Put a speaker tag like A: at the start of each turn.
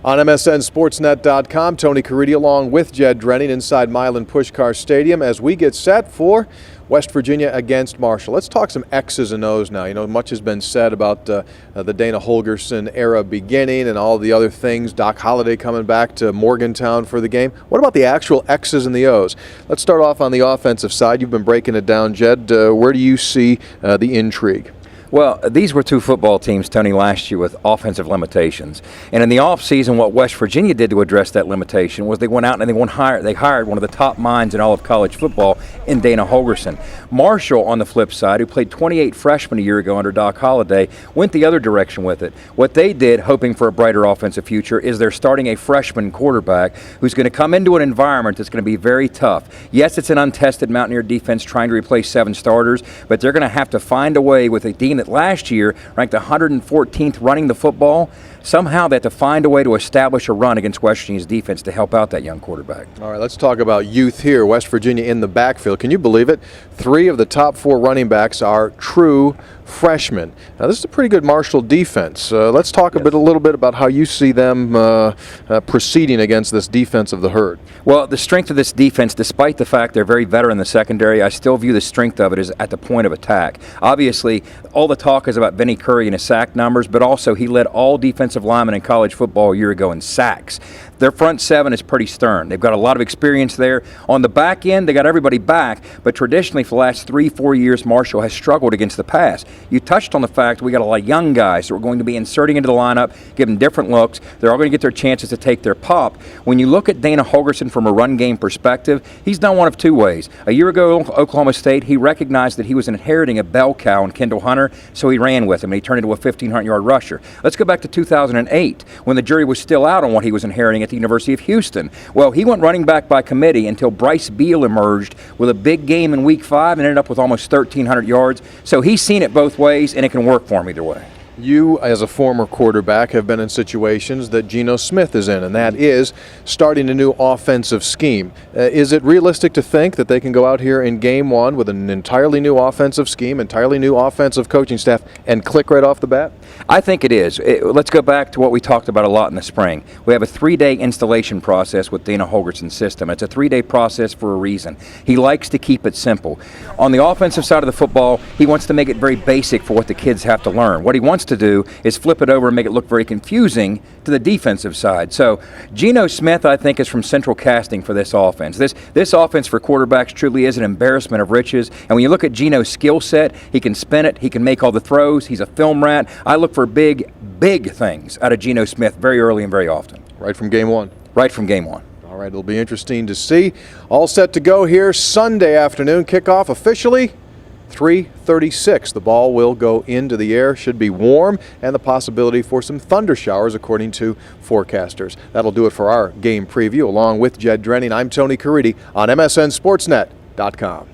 A: On MSNSportsNet.com, Tony Caridi along with Jed Drenning inside Milan Pushkar Stadium as we get set for West Virginia against Marshall. Let's talk some X's and O's now. You know, much has been said about the Dana Holgorsen era beginning and all the other things. Doc Holliday coming back to Morgantown for the game. What about the actual X's and the O's? Let's start off on the offensive side. You've been breaking it down, Jed. Where do you see the intrigue?
B: Well, these were two football teams, Tony, last year with offensive limitations. And in the offseason, what West Virginia did to address that limitation was they went out and they hired one of the top minds in all of college football in Dana Holgorsen. Marshall, on the flip side, who played 28 freshmen a year ago under Doc Holliday, went the other direction with it. What they did, hoping for a brighter offensive future, is they're starting a freshman quarterback who's going to come into an environment that's going to be very tough. Yes, it's an untested Mountaineer defense trying to replace 7 starters, but they're going to have to find a way with a team that last year ranked 114th running the football. Somehow they have to find a way to establish a run against West Virginia's defense to help out that young quarterback.
A: All right, let's talk about youth here. West Virginia in the backfield. Can you believe it? 3 of the top 4 running backs are true freshmen. Now, this is a pretty good Marshall defense. Let's talk a little bit about how you see them proceeding against this defense of the herd.
B: Well, the strength of this defense, despite the fact they're very veteran in the secondary, I still view the strength of it as at the point of attack. Obviously, all the talk is about Vinnie Curry and his sack numbers, but also he led all defensive linemen in college football a year ago in sacks. Their front 7 is pretty stern. They've got a lot of experience there. On the back end, they got everybody back, but traditionally for the last 3-4 years, Marshall has struggled against the pass. You touched on the fact we got a lot of young guys that we're going to be inserting into the lineup, giving different looks. They're all going to get their chances to take their pop. When you look at Dana Holgorsen from a run game perspective, he's done one of 2 ways. A year ago, Oklahoma State, he recognized that he was inheriting a bell cow in Kendall Hunter, so he ran with him, and he turned into a 1,500-yard rusher. Let's go back to 2008, when the jury was still out on what he was inheriting at the University of Houston. Well, he went running back by committee until Bryce Beal emerged with a big game in Week 5 and ended up with almost 1,300 yards. So he's seen it both ways, and it can work for him either way.
A: You, as a former quarterback, have been in situations that Geno Smith is in, and that is starting a new offensive scheme. Is it realistic to think that they can go out here in Game 1 with an entirely new offensive scheme, entirely new offensive coaching staff, and click right off the bat?
B: I think it is. Let's go back to what we talked about a lot in the spring. We have a 3-day installation process with Dana Holgorsen's system. It's a 3-day process for a reason. He likes to keep it simple. On the offensive side of the football, he wants to make it very basic for what the kids have to learn. What he wants to do is flip it over and make it look very confusing to the defensive side. So Geno Smith, I think, is from central casting for this offense. This offense for quarterbacks truly is an embarrassment of riches. And when you look at Geno's skill set, he can spin it, he can make all the throws, he's a film rat. I look for big things out of Geno Smith very early and very often.
A: Right from Game 1?
B: Right from Game 1.
A: All right, it'll be interesting to see. All set to go here Sunday afternoon. Kickoff officially 3:36. The ball will go into the air. Should be warm, and the possibility for some thunder showers according to forecasters. That'll do it for our game preview. Along with Jed Drenning, I'm Tony Caridi on MSNSportsNet.com.